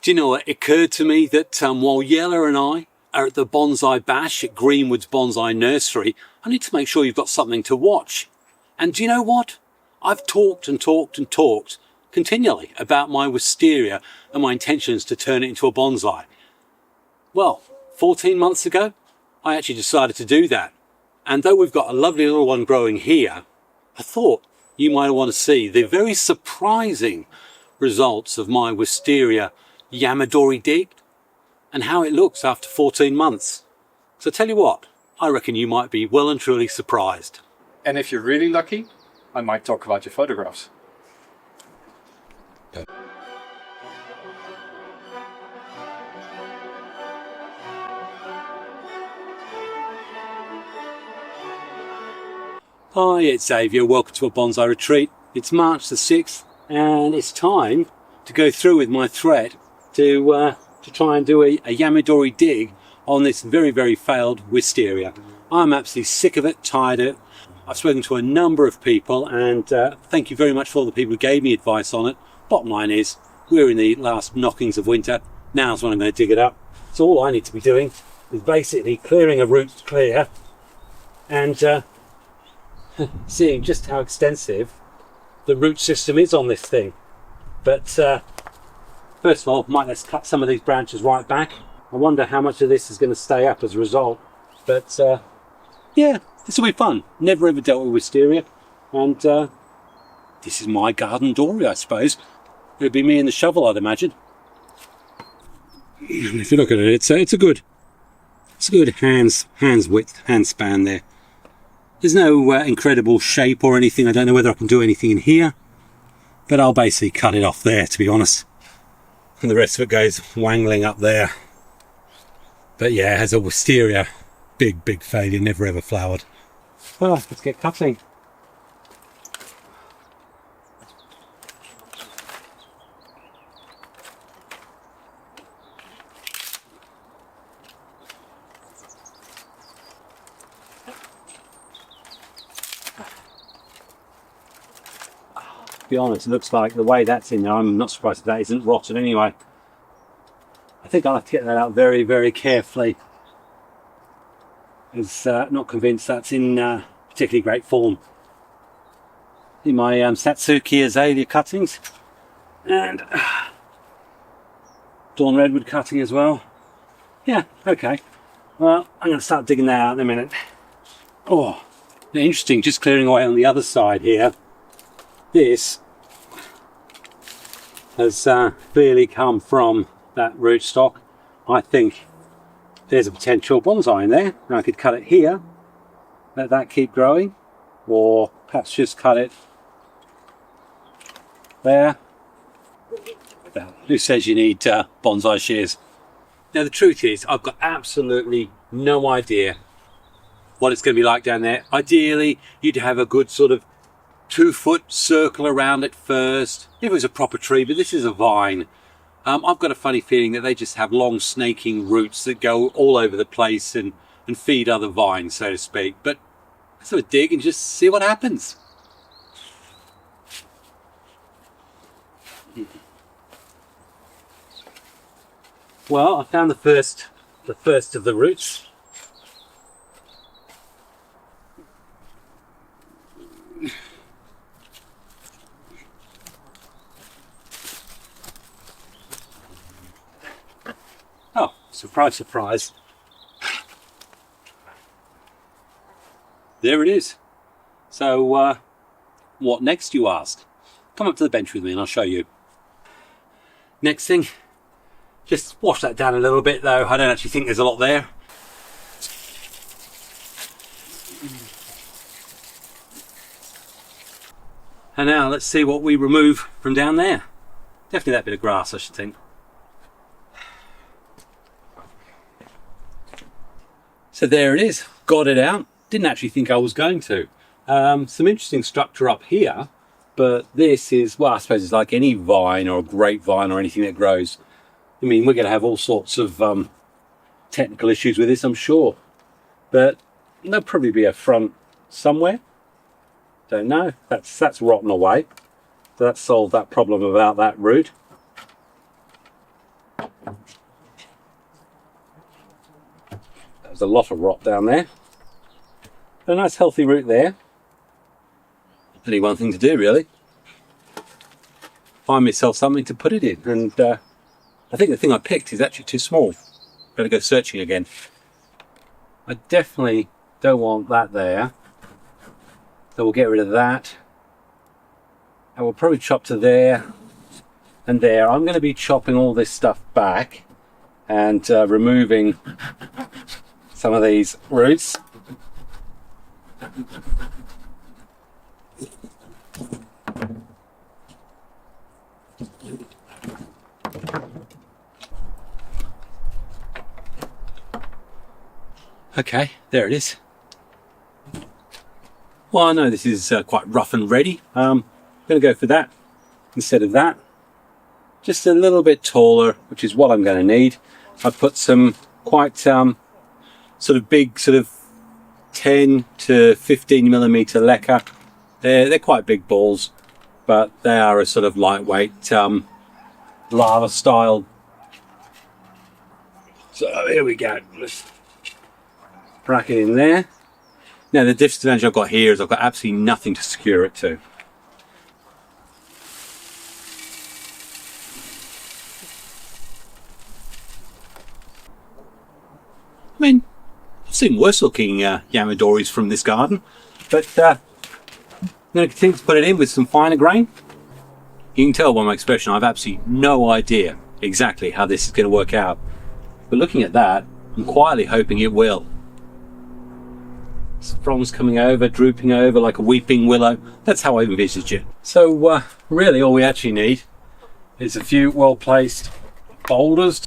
Do you know what? It occurred to me that while Jelle and I are at the Bonsai Bash at Greenwood's Bonsai Nursery, I need to make sure you've got something to watch. And do you know what? I've talked and talked and talked continually about my wisteria and my intentions to turn it into a bonsai. Well, 14 months ago, I actually decided to do that. And though we've got a lovely little one growing here, I thought you might want to see the very surprising results of my wisteria Yamadori dig and how it looks after 14 months. So tell you what, I reckon you might be well and truly surprised. And if you're really lucky, I might talk about your photographs. Hi, it's Xavier. Welcome to a bonsai retreat. It's March the 6th and it's time to go through with my thread to try and do a Yamadori dig on this very, very failed wisteria. I'm absolutely sick of it, tired of it. I've spoken to a number of people and thank you very much for all the people who gave me advice on it. Bottom line is, we're in the last knockings of winter. Now's when I'm going to dig it up. So all I need to be doing is basically clearing a root clear and seeing just how extensive the root system is on this thing. But first of all, let's cut some of these branches right back. I wonder how much of this is going to stay up as a result. But yeah, this will be fun. Never ever dealt with wisteria, and this is my garden dory, I suppose. It'll be me and the shovel, I'd imagine. If you look at it, it's a good hands width, hand span there. There's no incredible shape or anything. I don't know whether I can do anything in here, but I'll basically cut it off there, to be honest. And the rest of it goes wangling up there. But yeah, as a wisteria, big failure, never ever flowered. Well, let's get cutting. To be honest, it looks like the way that's in there, I'm not surprised that isn't rotten anyway. I think I'll have to get that out very, very carefully. I'm not convinced that's in particularly great form. In my Satsuki azalea cuttings and dawn redwood cutting as well. Yeah, okay. Well, I'm going to start digging that out in a minute. Oh, interesting, just clearing away on the other side here. This has clearly come from that rootstock. I think there's a potential bonsai in there. Now I could cut it here, let that keep growing, or perhaps just cut it there. Who says you need bonsai shears? Now the truth is, I've got absolutely no idea what it's going to be like down there. Ideally, you'd have a good sort of 2-foot circle around it first, if it was a proper tree, but this is a vine. I've got a funny feeling that they just have long snaking roots that go all over the place and feed other vines, so to speak. But let's have a dig and just see what happens. Well, I found the first of the roots. Oh, surprise, surprise. There it is. So, what next, you ask? Come up to the bench with me and I'll show you. Next thing, just wash that down a little bit though. I don't actually think there's a lot there. And now let's see what we remove from down there. Definitely that bit of grass, I should think. So there it is, got it out. Didn't actually think I was going to. Some interesting structure up here, but this is, well, I suppose it's like any vine or a grapevine or anything that grows. I mean, we're going to have all sorts of technical issues with this, I'm sure. But there'll probably be a front somewhere. Don't know. That's rotten away. So that's solved that problem about that root. There's a lot of rot down there. A nice healthy root there. Only one thing to do really. Find myself something to put it in, and I think the thing I picked is actually too small. Better go searching again. I definitely don't want that there. So we'll get rid of that. And we'll probably chop to there and there. I'm going to be chopping all this stuff back and removing some of these roots. Okay, there it is. Well, I know this is quite rough and ready. I'm going to go for that instead of that. Just a little bit taller, which is what I'm going to need. I put some quite sort of big, sort of 10 to 15 millimeter leca. They're quite big balls, but they are a sort of lightweight lava style. So here we go. Let's bracket in there. Now the disadvantage I've got here is I've got absolutely nothing to secure it to. I mean, I've seen worse looking Yamadoris from this garden, but I'm going to continue to put it in with some finer grain. You can tell by my expression I've absolutely no idea exactly how this is going to work out. But looking at that, I'm quietly hoping it will. Fronds coming over, drooping over like a weeping willow. That's how I envisage it. So really all we actually need is a few well-placed boulders.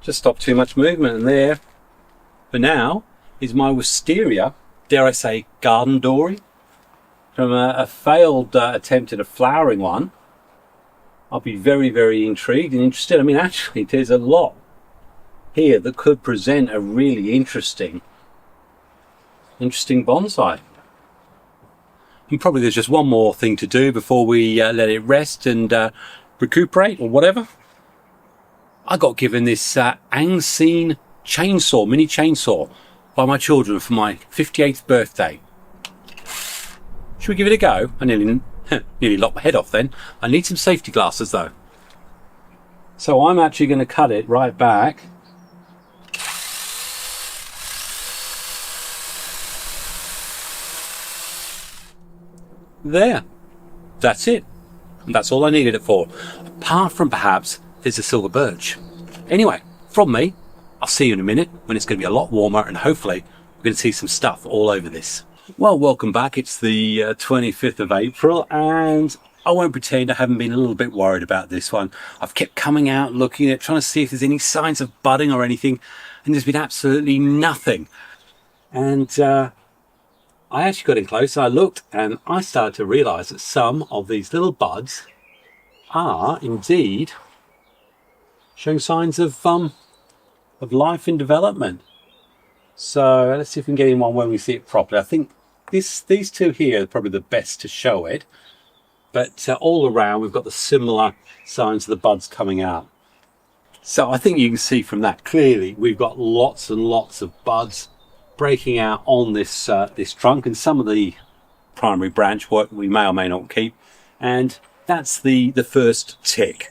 Just stop too much movement, and there, for now, is my Wisteria, dare I say, garden dory. From a failed attempt at a flowering one. I'll be very, very intrigued and interested. I mean, actually, there's a lot here that could present a really interesting bonsai. And probably there's just one more thing to do before we let it rest and recuperate or whatever. I got given this Angsen chainsaw, mini chainsaw, by my children for my 58th birthday. Should we give it a go? I nearly locked my head off then. I need some safety glasses though. So I'm actually going to cut it right back. There. That's it. And that's all I needed it for. Apart from perhaps there's a silver birch. Anyway, from me, I'll see you in a minute when it's going to be a lot warmer and hopefully we're going to see some stuff all over this. Well, welcome back. It's the 25th of April and I won't pretend I haven't been a little bit worried about this one. I've kept coming out, looking at, trying to see if there's any signs of budding or anything, and there's been absolutely nothing. And I actually got in close, I looked, and I started to realise that some of these little buds are indeed showing signs of life and development. So let's see if we can get in one where we see it properly. I think these two here are probably the best to show it. But all around we've got the similar signs of the buds coming out. So I think you can see from that clearly we've got lots and lots of buds breaking out on this this trunk, and some of the primary branch work we may or may not keep. And that's the first tick.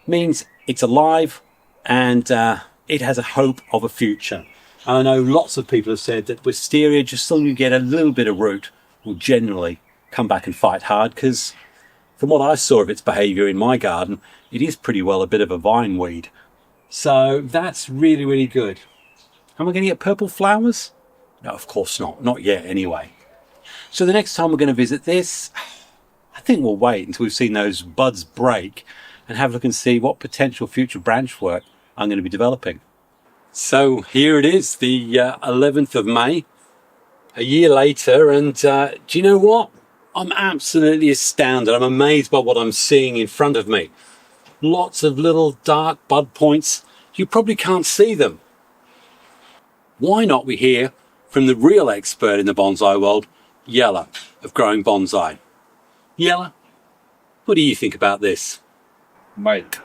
Means it's alive and it has a hope of a future. I know lots of people have said that Wisteria, just so you get a little bit of root, will generally come back and fight hard, because from what I saw of its behaviour in my garden, it is pretty well a bit of a vine weed. So that's really, really good. Am I going to get purple flowers? No, of course not. Not yet, anyway. So the next time we're going to visit this, I think we'll wait until we've seen those buds break and have a look and see what potential future branch work I'm going to be developing. So here it is, the 11th of May, a year later, and do you know what? I'm absolutely astounded. I'm amazed by what I'm seeing in front of me. Lots of little dark bud points. You probably can't see them. Why not we hear from the real expert in the bonsai world, Jelle of GrowingBonsai. Jelle, what do you think about this? Mate,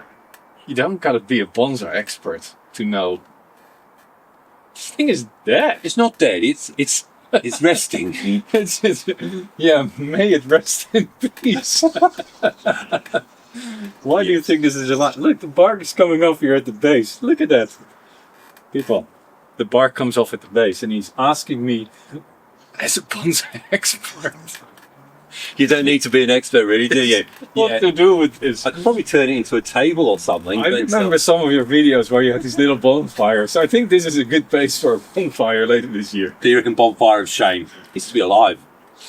you don't gotta be a bonsai expert to know This thing is dead. It's not dead. It's resting. Yeah, may it rest in peace. Why do you think this is a lot? Look, the bark is coming off here at the base. Look at that. People, the bark comes off at the base, and he's asking me, as a bonsai expert, You don't need to be an expert, really, do you? what to do with this. I could probably turn it into a table or something. I remember some of your videos where you had these little bonfires, so I think this is a good base for a bonfire later this year. Do you reckon bonfire of shame needs to be alive?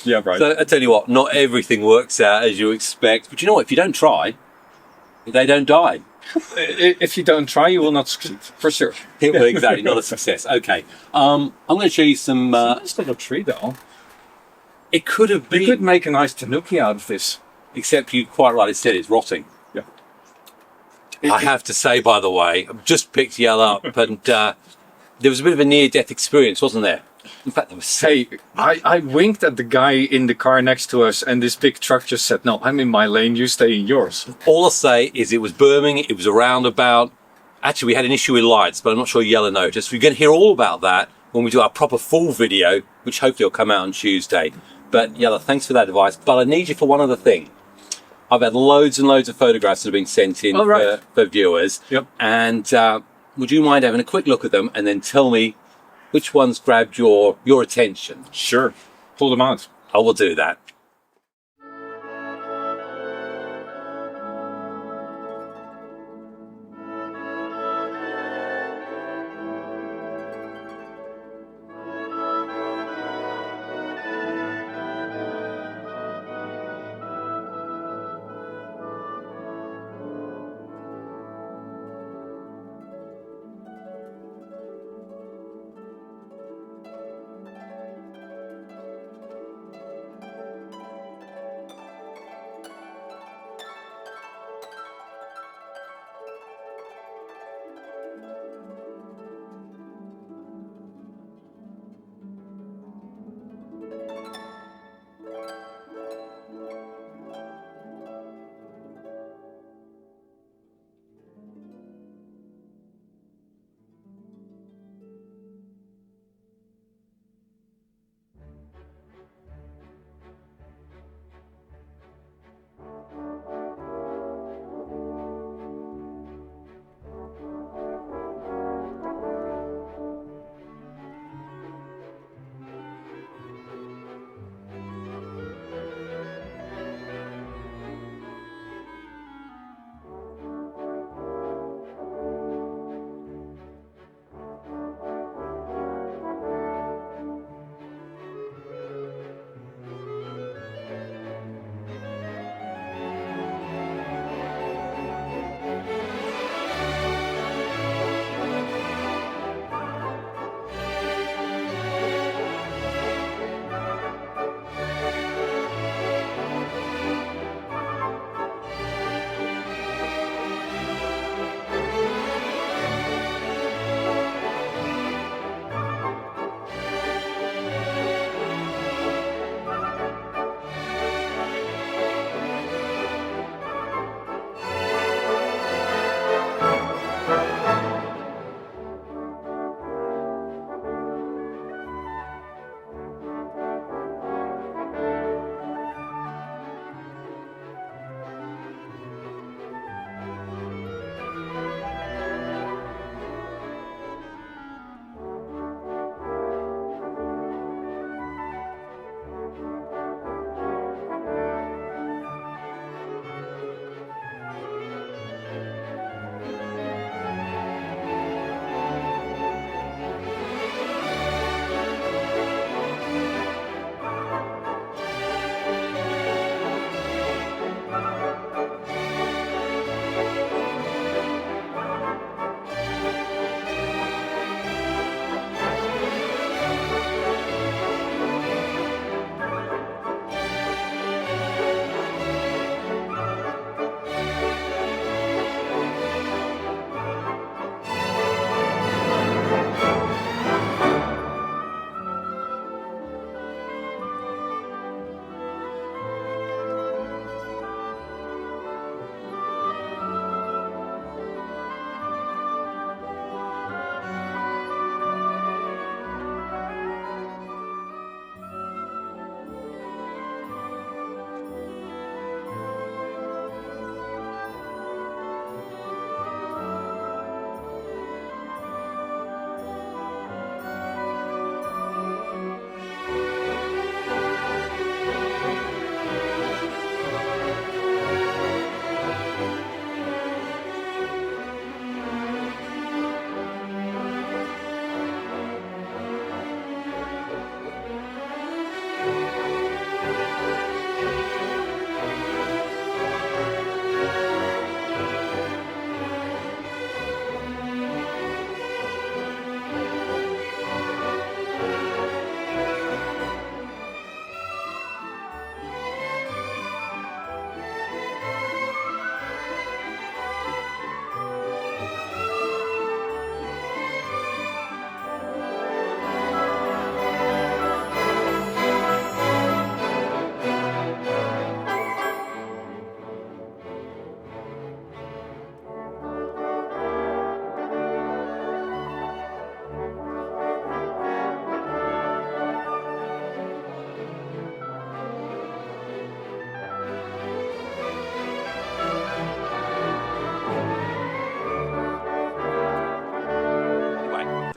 Yeah, right. So I tell you what, not everything works out as you expect, but you know what? If you don't try, they don't die. If you don't try, you will not succeed, for sure. Well, exactly, not a success. Okay, I'm going to show you some. Nice little tree, though. It could have We been, could make a nice tanuki out of this. except you quite rightly said it's rotting. Yeah. I have to say, by the way, I've just picked Yell up, and there was a bit of a near-death experience, wasn't there? In fact, there was. Hey, I winked at the guy in the car next to us, and this big truck just said, "No, I'm in my lane. You stay in yours." All I'll say is it was Birmingham, it was a roundabout. Actually, we had an issue with lights, but I'm not sure Yella noticed. We're going to hear all about that when we do our proper full video, which hopefully will come out on Tuesday. But Yella, thanks for that advice. But I need you for one other thing. I've had loads and loads of photographs that have been sent in for viewers. Yep. And would you mind having a quick look at them and then tell me which ones grabbed your attention? Sure. Pull them out. I will do that.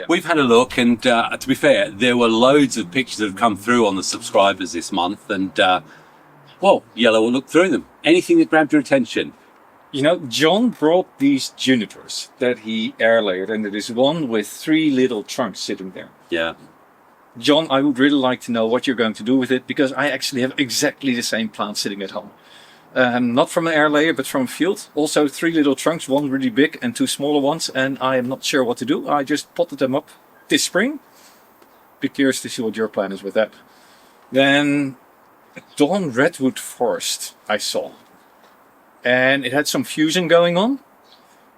we've had a look, and to be fair, there were loads of pictures that have come through on the subscribers this month, and well, Jelle will look through them. Anything that grabbed your attention? You know, John brought these junipers that he air layered, and there is one with 3 little trunks sitting there. Yeah. John, I would really like to know what you're going to do with it, because I actually have exactly the same plant sitting at home. Not from an air layer, but from a field. Also 3 little trunks, 1 really big and 2 smaller ones, and I am not sure what to do. I just potted them up this spring. Be curious to see what your plan is with that. Then Dawn Redwood Forest I saw. And it had some fusion going on.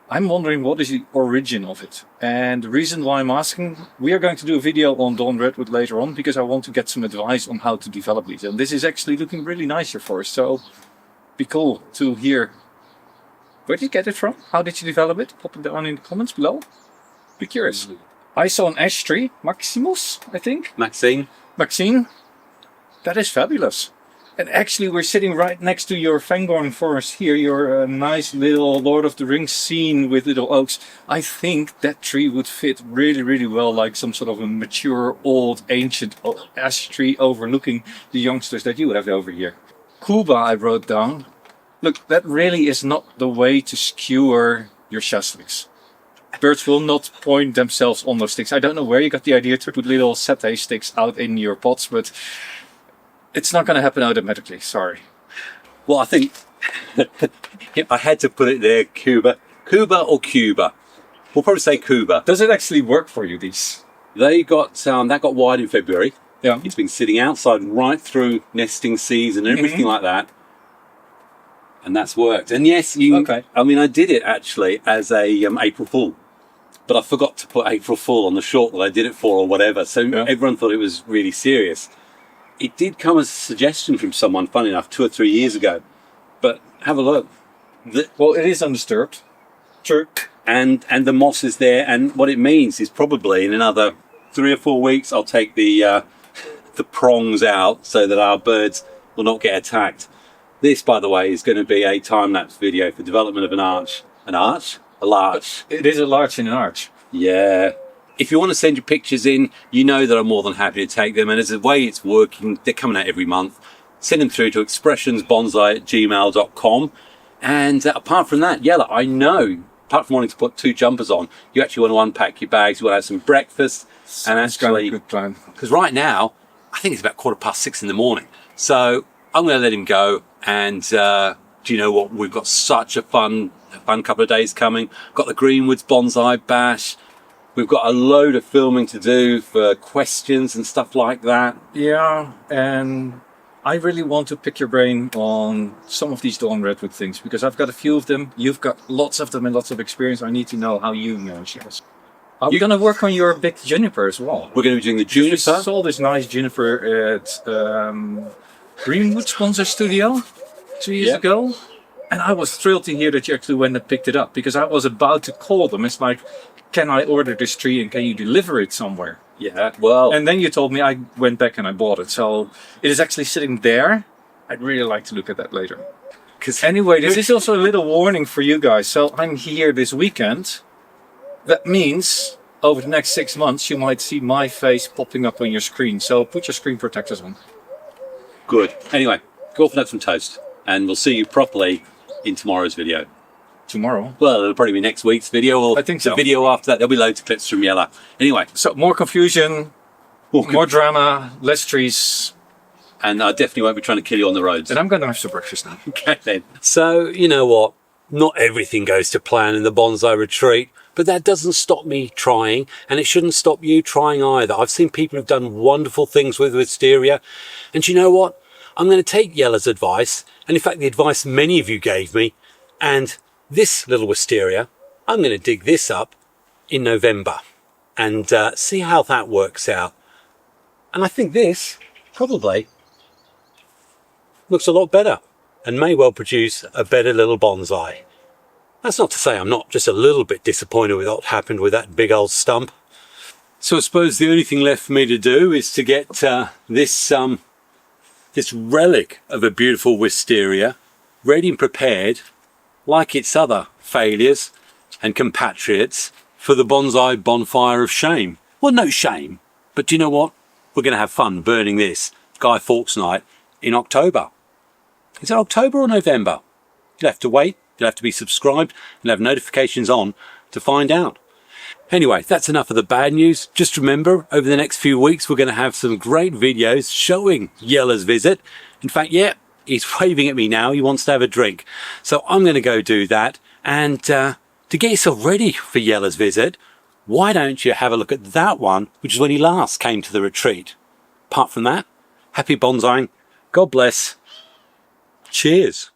I'm wondering what is the origin of it. And the reason why I'm asking, we are going to do a video on Dawn Redwood later on, because I want to get some advice on how to develop these. And this is actually looking really nice here for us. So be cool to hear. Where did you get it from? How did you develop it? Pop it down in the comments below. Be curious. I saw an ash tree, Maximus, I think. Maxine. That is fabulous. And actually we're sitting right next to your Fangorn forest here, your nice little Lord of the Rings scene with little oaks. I think that tree would fit really, really well, like some sort of a mature, old, ancient ash tree overlooking the youngsters that you have over here. Cuba I wrote down. Look, that really is not the way to skewer your shasliks. Birds will not point themselves on those sticks. I don't know where you got the idea to put little satay sticks out in your pots, but it's not going to happen automatically, sorry. Well, I think I had to put it there, Cuba. Cuba or Cuba? We'll probably say Cuba. Does it actually work for you, these? They got, that got wide in February. Yeah. It's been sitting outside right through nesting season and everything like that. And that's worked. And yes, Okay. I mean, I did it actually as a April Fool. But I forgot to put April Fool on the short that I did it for or whatever. So everyone thought it was really serious. It did come as a suggestion from someone, funny enough, 2 or 3 years ago. But have a look. Well, it is undisturbed. True. And the moss is there. And what it means is probably in another 3 or 4 weeks, I'll take the prongs out so that our birds will not get attacked. This, by the way, is going to be a time-lapse video for development of an arch. An arch? A larch. It is a larch in an arch. Yeah. If you want to send your pictures in, you know that I'm more than happy to take them. And as the way it's working, they're coming out every month. Send them through to expressionsbonsai@gmail.com. And apart from that, Jelle, I know, apart from wanting to put 2 jumpers on, you actually want to unpack your bags, you want to have some breakfast. And actually, good plan. Because right now, I think it's about 6:15 in the morning. So I'm going to let him go. And do you know what? We've got such a fun couple of days coming. Got the Greenwoods Bonsai Bash. We've got a load of filming to do for questions and stuff like that. Yeah, and I really want to pick your brain on some of these Dawn Redwood things, because I've got a few of them. You've got lots of them and lots of experience. I need to know how you manage this. Are we going to work on your big juniper as well? We're going to be doing the juniper. I saw this nice juniper at Greenwoods Bonsai Studio 2 years ago. And I was thrilled to hear that you actually went and picked it up, because I was about to call them. It's like, can I order this tree and can you deliver it somewhere? Yeah, well. And then you told me, I went back and I bought it. So it is actually sitting there. I'd really like to look at that later. Anyway, this is also a little warning for you guys. So I'm here this weekend. That means over the next 6 months, you might see my face popping up on your screen. So put your screen protectors on. Good. Anyway, go off and have some toast. And we'll see you properly in tomorrow's video. Tomorrow? Well, it'll probably be next week's video, or I think so. The video after that. There'll be loads of clips from Jelle. Anyway. So more confusion, more drama, less trees. And I definitely won't be trying to kill you on the roads. And I'm going to have some breakfast now. Okay then. So, you know what? Not everything goes to plan in the bonsai retreat, but that doesn't stop me trying, and it shouldn't stop you trying either. I've seen people who've done wonderful things with Wisteria, and you know what? I'm going to take Jelle's advice, and in fact the advice many of you gave me, and this little Wisteria, I'm going to dig this up in November and see how that works out. And I think this probably looks a lot better and may well produce a better little bonsai. That's not to say I'm not just a little bit disappointed with what happened with that big old stump. So I suppose the only thing left for me to do is to get this relic of a beautiful Wisteria ready and prepared, like its other failures and compatriots, for the bonsai bonfire of shame. Well, no shame, but do you know what? We're going to have fun burning this Guy Fawkes night in October. Is it October or November? You'll have to wait. You'll have to be subscribed and have notifications on to find out. Anyway, that's enough of the bad news. Just remember, over the next few weeks, we're going to have some great videos showing Jelle's visit. In fact, yeah, he's waving at me now. He wants to have a drink. So I'm going to go do that. And to get yourself ready for Jelle's visit, why don't you have a look at that one, which is when he last came to the retreat. Apart from that, happy bonsaiing. God bless. Cheers.